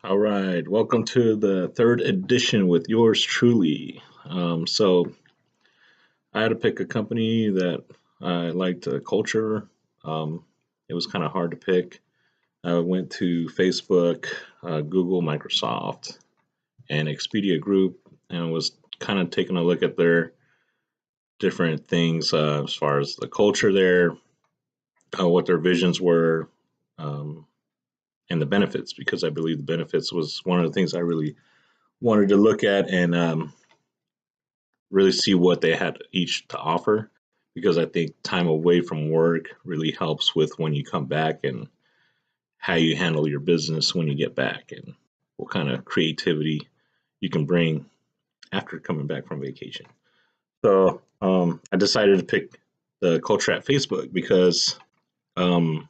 All right, welcome to the third edition with yours truly. So I had to pick a company that I liked the culture. It was kind of hard to pick. I went to Facebook, Google, Microsoft, and Expedia Group, and was kind of taking a look at their different things as far as the culture there, what their visions were, um, and the benefits, because I believe the benefits was one of the things I really wanted to look at and really see what they had each to offer, because I think time away from work really helps with when you come back and how you handle your business when you get back and what kind of creativity you can bring after coming back from vacation. So I decided to pick the culture at Facebook because um,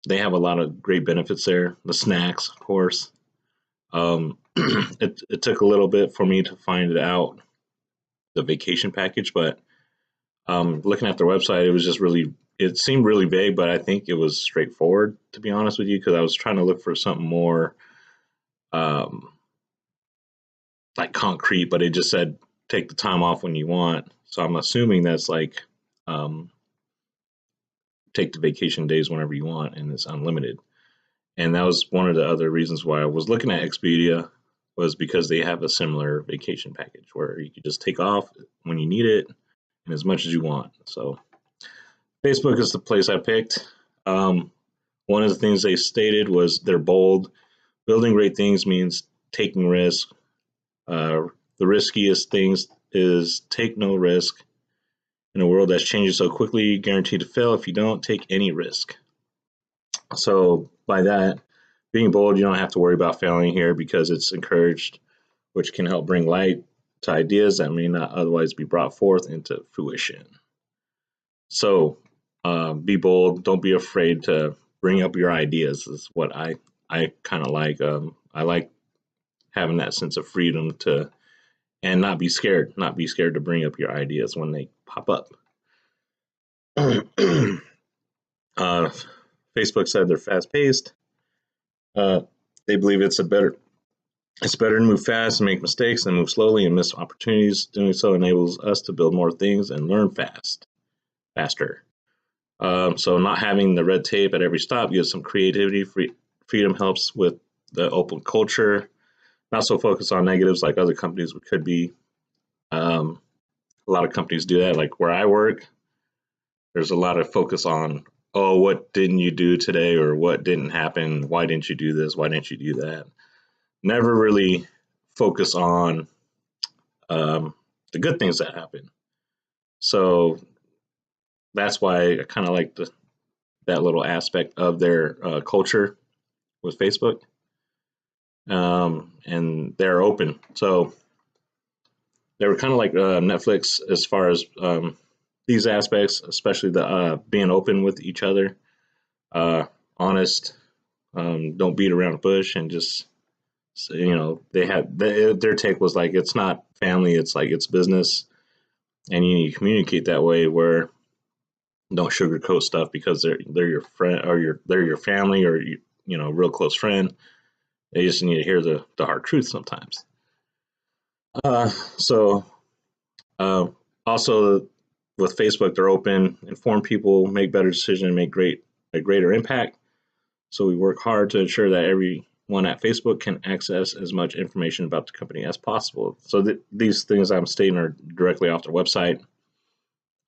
they have a lot of great benefits there. The snacks, of course. It took a little bit for me to find it out, the vacation package, but looking at their website, it seemed really vague, but I think it was straightforward, to be honest with you, because I was trying to look for something more um, like concrete, but it just said take the time off when you want. So I'm assuming that's like um, take the vacation days whenever you want, and it's unlimited. And that was one of the other reasons why I was looking at Expedia, was because they have a similar vacation package where you could just take off when you need it and as much as you want. So Facebook is the place I picked. Um, One of the things they stated was they're bold. Building great things means taking risks. Uh, the riskiest things is take no risk. In a world that's changing so quickly, guaranteed to fail if you don't take any risk. So by that, being bold, you don't have to worry about failing here because it's encouraged, which can help bring light to ideas that may not otherwise be brought forth into fruition. So be bold. Don't be afraid to bring up your ideas. Is what I kind of like. I like having that sense of freedom to and not be scared. Not be scared to bring up your ideas when they pop up. uh, Facebook said they're fast paced. Uh, they believe it's better to move fast and make mistakes than move slowly and miss opportunities. Doing so enables us to build more things and learn faster. So not having the red tape at every stop gives some creativity. Freedom helps with the open culture. Not so focused on negatives like other companies could be. Um, a lot of companies do that. Like where I work, there's a lot of focus on, oh, what didn't you do today, or what didn't happen? Why didn't you do this? Why didn't you do that? Never really focus on um, the good things that happen. So that's why I kind of like that little aspect of their culture with Facebook. And they're open. So they were kind of like Netflix as far as these aspects, especially the being open with each other, honest, don't beat around the bush, and just they had their take was like it's not family, it's like it's business, and you need to communicate that way where don't sugarcoat stuff because they're your friend or they're your family or real close friend. They just need to hear the hard truth sometimes. So uh, also with Facebook, they're open, inform people, make better decisions, and make a greater impact. So we work hard to ensure that everyone at Facebook can access as much information about the company as possible. So these things I'm stating are directly off their website.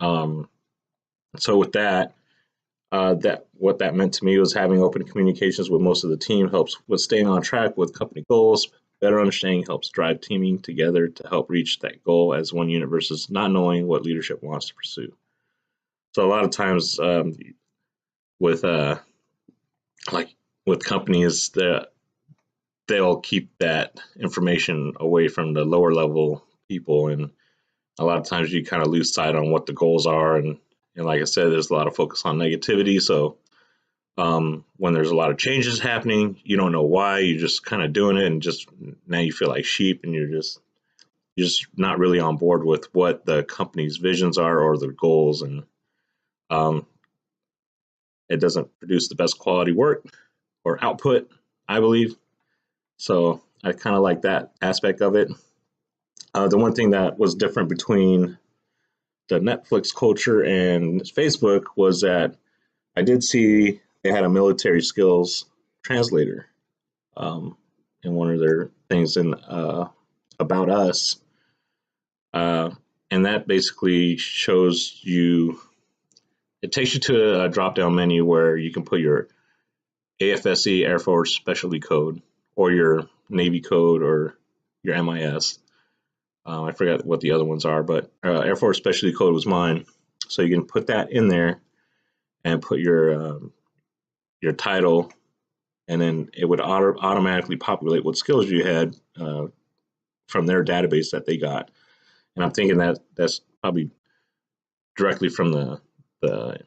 Um, so with that, that what that meant to me was having open communications with most of the team helps with staying on track with company goals. Better understanding helps drive teaming together to help reach that goal as one unit versus not knowing what leadership wants to pursue. So a lot of times with like with companies that they'll keep that information away from the lower level people, and a lot of times you kind of lose sight on what the goals are, and like I said, there's a lot of focus on negativity. So when there's a lot of changes happening, you don't know why, you're just kind of doing it, and just now you feel like sheep, and you're just not really on board with what the company's visions are or their goals, and um, it doesn't produce the best quality work or output, I believe. So I kind of like that aspect of it. The one thing that was different between the Netflix culture and Facebook was that I did see they had a military skills translator um, in one of their things in About Us. Uh, and that basically shows you, it takes you to a drop down menu where you can put your AFSC Air Force Specialty Code or your Navy code or your MIS. I forgot what the other ones are, but Air Force Specialty Code was mine. So you can put that in there and put your title, and then it would automatically populate what skills you had from their database that they got. And I'm thinking that that's probably directly from the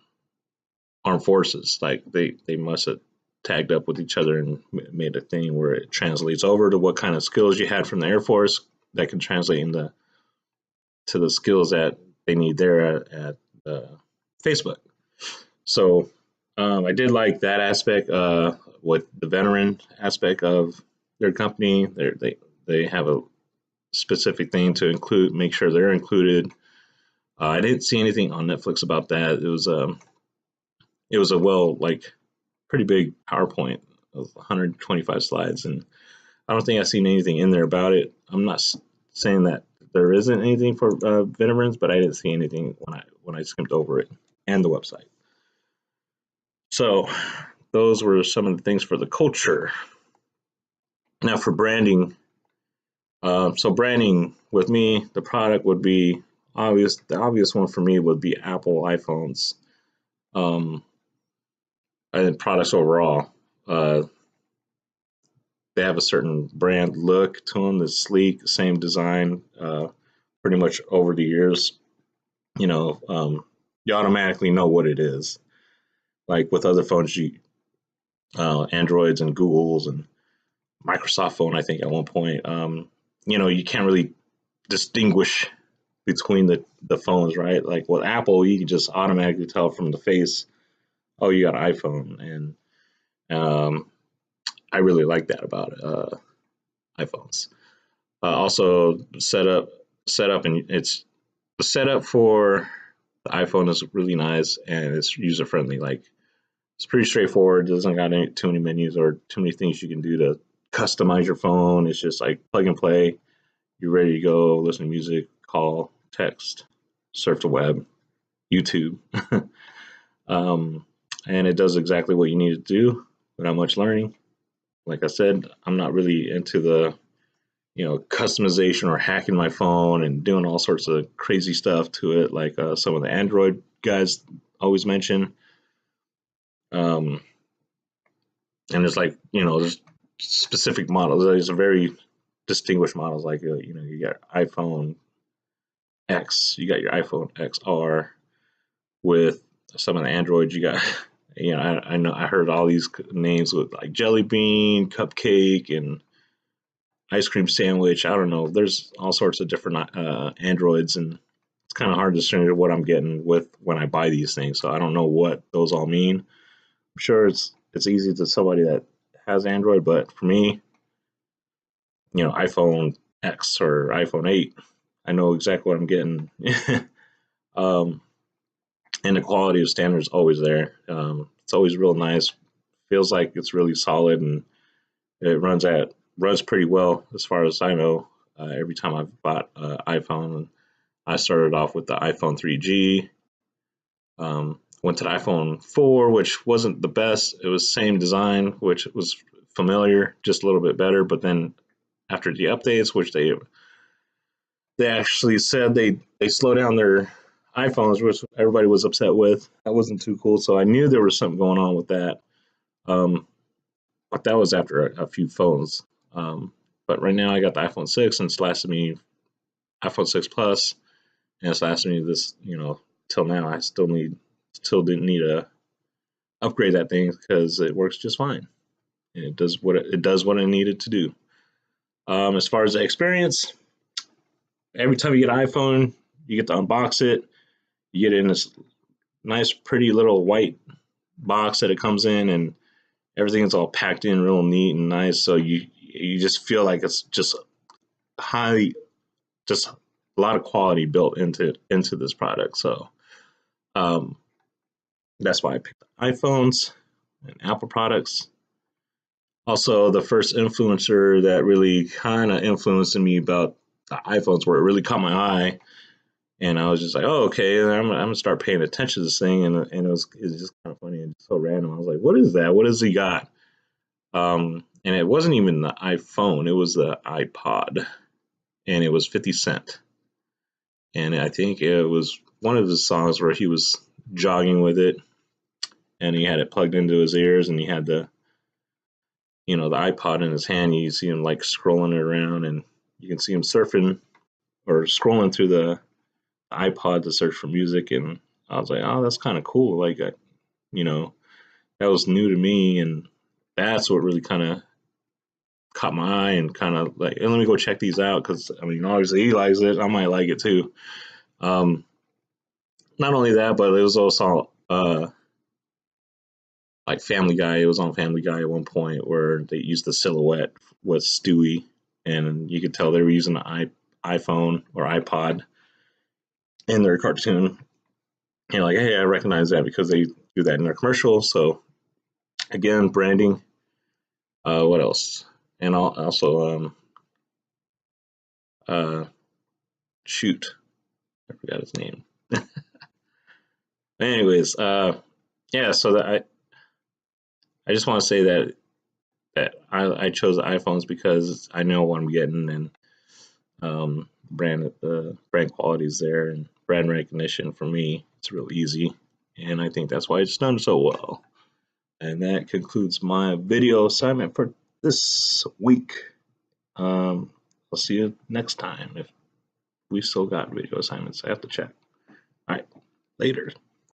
armed forces. Like they must have tagged up with each other and made a thing where it translates over to what kind of skills you had from the Air Force that can translate into to the skills that they need there at Facebook. So I did like that aspect with the veteran aspect of their company. They have a specific thing to include, make sure they're included. I didn't see anything on Netflix about that. It was a pretty big PowerPoint of 125 slides, and I don't think I've seen anything in there about it. I'm not saying that there isn't anything for veterans, but I didn't see anything when I skimmed over it and the website. So those were some of the things for the culture. Now for branding, so branding with me, the product would be obvious. The obvious one for me would be Apple iPhones, and products overall. They have a certain brand look to them that's sleek, same design, pretty much over the years. You automatically know what it is. Like with other phones, Androids and Googles and Microsoft phone, I think at one point, you can't really distinguish between the phones, right? Like with Apple, you can just automatically tell from the face, oh, you got an iPhone, and I really like that about iPhones. Also, setup, and it's the setup for the iPhone is really nice and it's user friendly. Like it's pretty straightforward. It doesn't got too many menus or too many things you can do to customize your phone. It's just like plug and play. You're ready to go, listen to music, call, text, surf the web, YouTube. um, and it does exactly what you need to do without much learning. Like I said, I'm not really into the customization or hacking my phone and doing all sorts of crazy stuff to it, like some of the Android guys always mention. And there's there's specific models. There's a very distinguished models, like you got iPhone X, you got your iPhone XR. With some of the Androids, you got I know I heard all these names with like Jelly Bean, Cupcake, and Ice Cream Sandwich. I don't know. There's all sorts of different Androids, and it's kind of hard to discern what I'm getting with when I buy these things. So I don't know what those all mean. I'm sure it's easy to somebody that has Android, but for me, iPhone X or iPhone 8, I know exactly what I'm getting. um, and the quality of standard is always there. It's always real nice. Feels like it's really solid, and it runs pretty well as far as I know. Every time I've bought an iPhone, I started off with the iPhone 3G. Went to the iPhone 4, which wasn't the best. It was same design, which was familiar, just a little bit better. But then after the updates, which they actually said they slow down their iPhones, which everybody was upset with. That wasn't too cool. So I knew there was something going on with that. But that was after a few phones. But right now I got the iPhone 6, and it's lasted me iPhone 6 Plus, and it's lasted me this, till now. I still didn't need to upgrade that thing because it works just fine. And it does what it needed to do. As far as the experience, every time you get an iPhone, you get to unbox it. You get it in this nice, pretty little white box that it comes in, and everything is all packed in real neat and nice. So you just feel like it's just high, just a lot of quality built into this product. So um, that's why I picked iPhones and Apple products. Also, the first influencer that really kind of influenced me about the iPhones, where it really caught my eye, and I was just like, "Oh, okay." And I'm gonna start paying attention to this thing, and it's just kind of funny and so random. I was like, "What is that? What has he got?" And it wasn't even the iPhone; it was the iPod, and it was 50 Cent. And I think it was one of his songs where he was jogging with it, and he had it plugged into his ears, and he had the iPod in his hand. You see him like scrolling it around, and you can see him surfing or scrolling through the iPod to search for music. And I was like, oh, that's kind of cool. Like, you know, that was new to me, and that's what really kind of caught my eye and kind of like, hey, let me go check these out because I mean, obviously he likes it, I might like it too. Um, Not only that, but it was also like Family Guy. It was on Family Guy at one point where they used the silhouette with Stewie, and you could tell they were using the iPhone or iPod in their cartoon. And like, hey, I recognize that because they do that in their commercial. So again, branding. What else? And also, uh, shoot, I forgot his name. Anyways, yeah. So that I just want to say that I chose the iPhones because I know what I'm getting, and brand quality is there, and brand recognition for me, it's real easy, and I think that's why it's done so well. And that concludes my video assignment for this week. I'll see you next time if we still got video assignments. I have to check. All right, later.